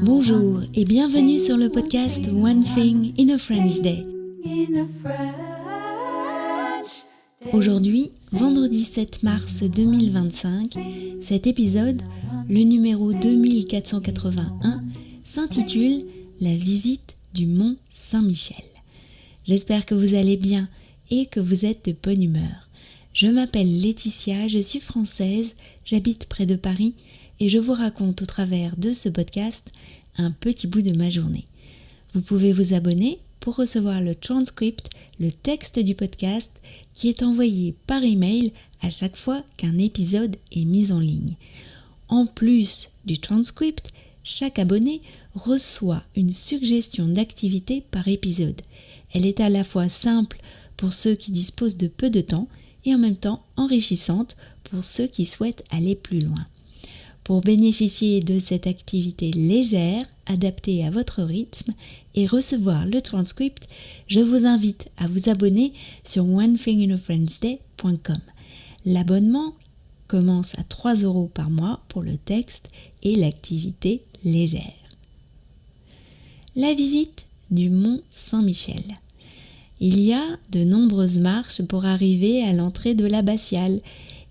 Bonjour et bienvenue sur le podcast One Thing in a French Day. Aujourd'hui, vendredi 7 mars 2025, cet épisode, le numéro 2481, s'intitule « La visite du Mont Saint-Michel ». J'espère que vous allez bien et que vous êtes de bonne humeur. Je m'appelle Laetitia, je suis française, j'habite près de Paris et je vous raconte au travers de ce podcast un petit bout de ma journée. Vous pouvez vous abonner pour recevoir le transcript, le texte du podcast qui est envoyé par email à chaque fois qu'un épisode est mis en ligne. En plus du transcript, chaque abonné reçoit une suggestion d'activité par épisode. Elle est à la fois simple pour ceux qui disposent de peu de temps et en même temps enrichissante pour ceux qui souhaitent aller plus loin. Pour bénéficier de cette activité légère, adaptée à votre rythme et recevoir le transcript, je vous invite à vous abonner sur onethinginafrenchday.com. L'abonnement commence à 3 € par mois pour le texte et l'activité légère. La visite du Mont Saint-Michel. Il y a de nombreuses marches pour arriver à l'entrée de l'abbatiale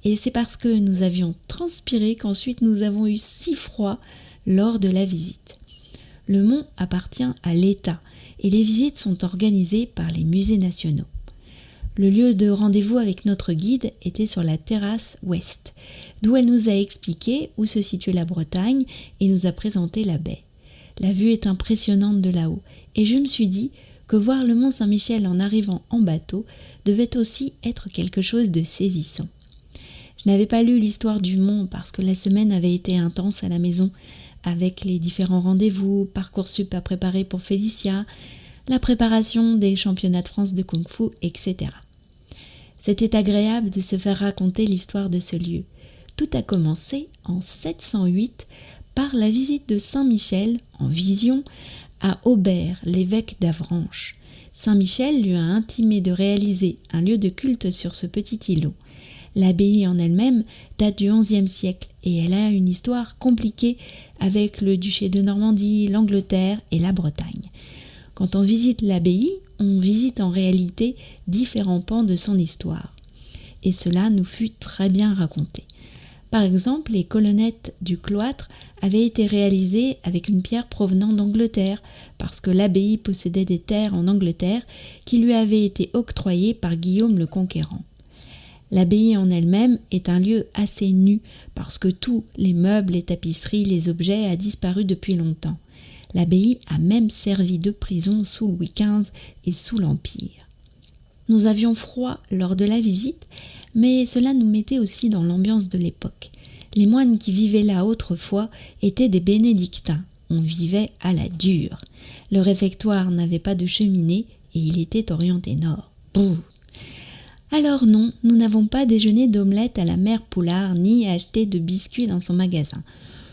et c'est parce que nous avions transpiré qu'ensuite nous avons eu si froid lors de la visite. Le mont appartient à l'État et les visites sont organisées par les musées nationaux. Le lieu de rendez-vous avec notre guide était sur la terrasse ouest, d'où elle nous a expliqué où se situait la Bretagne et nous a présenté la baie. La vue est impressionnante de là-haut et je me suis dit que voir le Mont Saint-Michel en arrivant en bateau devait aussi être quelque chose de saisissant. Je n'avais pas lu l'histoire du mont parce que la semaine avait été intense à la maison avec les différents rendez-vous, Parcoursup à préparer pour Félicia, la préparation des championnats de France de Kung-Fu, etc. C'était agréable de se faire raconter l'histoire de ce lieu. Tout a commencé en 708 par la visite de Saint-Michel en vision à Aubert, l'évêque d'Avranches. Saint-Michel lui a intimé de réaliser un lieu de culte sur ce petit îlot. L'abbaye en elle-même date du XIe siècle et elle a une histoire compliquée avec le duché de Normandie, l'Angleterre et la Bretagne. Quand on visite l'abbaye, on visite en réalité différents pans de son histoire. Et cela nous fut très bien raconté. Par exemple, les colonnettes du cloître avaient été réalisées avec une pierre provenant d'Angleterre, parce que l'abbaye possédait des terres en Angleterre qui lui avaient été octroyées par Guillaume le Conquérant. L'abbaye en elle-même est un lieu assez nu, parce que tous les meubles, les tapisseries, les objets a disparu depuis longtemps. L'abbaye a même servi de prison sous Louis XV et sous l'Empire. Nous avions froid lors de la visite, mais cela nous mettait aussi dans l'ambiance de l'époque. Les moines qui vivaient là autrefois étaient des bénédictins. On vivait à la dure. Le réfectoire n'avait pas de cheminée et il était orienté nord. Bouh. Alors non, nous n'avons pas déjeuné d'omelette à la mère Poulard ni acheté de biscuits dans son magasin.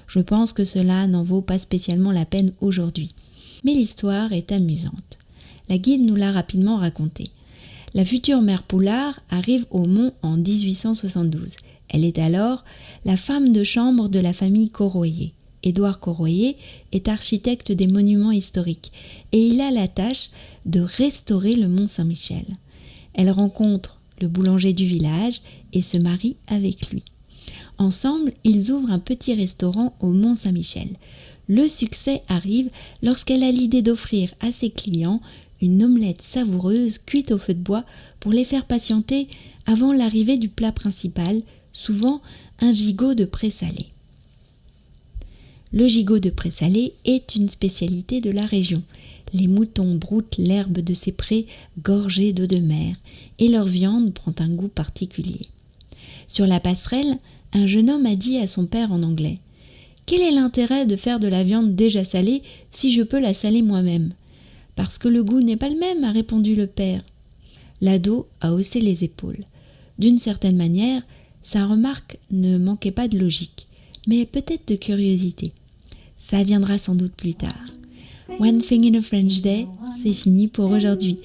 Je pense que cela n'en vaut pas spécialement la peine aujourd'hui. Mais l'histoire est amusante. La guide nous l'a rapidement racontée. La future mère Poulard arrive au mont en 1872. Elle est alors la femme de chambre de la famille Corroyer. Édouard Corroyer est architecte des monuments historiques et il a la tâche de restaurer le Mont Saint-Michel. Elle rencontre le boulanger du village et se marie avec lui. Ensemble, ils ouvrent un petit restaurant au Mont Saint-Michel. Le succès arrive lorsqu'elle a l'idée d'offrir à ses clients une omelette savoureuse cuite au feu de bois pour les faire patienter avant l'arrivée du plat principal, souvent un gigot de pré-salé. Le gigot de pré-salé est une spécialité de la région. Les moutons broutent l'herbe de ces prés gorgés d'eau de mer et leur viande prend un goût particulier. Sur la passerelle, un jeune homme a dit à son père en anglais « Quel est l'intérêt de faire de la viande déjà salée si je peux la saler moi-même ?»« Parce que le goût n'est pas le même, » a répondu le père. L'ado a haussé les épaules. D'une certaine manière, sa remarque ne manquait pas de logique, mais peut-être de curiosité. Ça viendra sans doute plus tard. One Thing in a French Day, c'est fini pour aujourd'hui.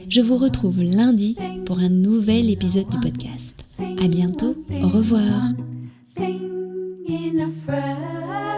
Je vous retrouve lundi pour un nouvel épisode du podcast. À bientôt, au revoir. friend.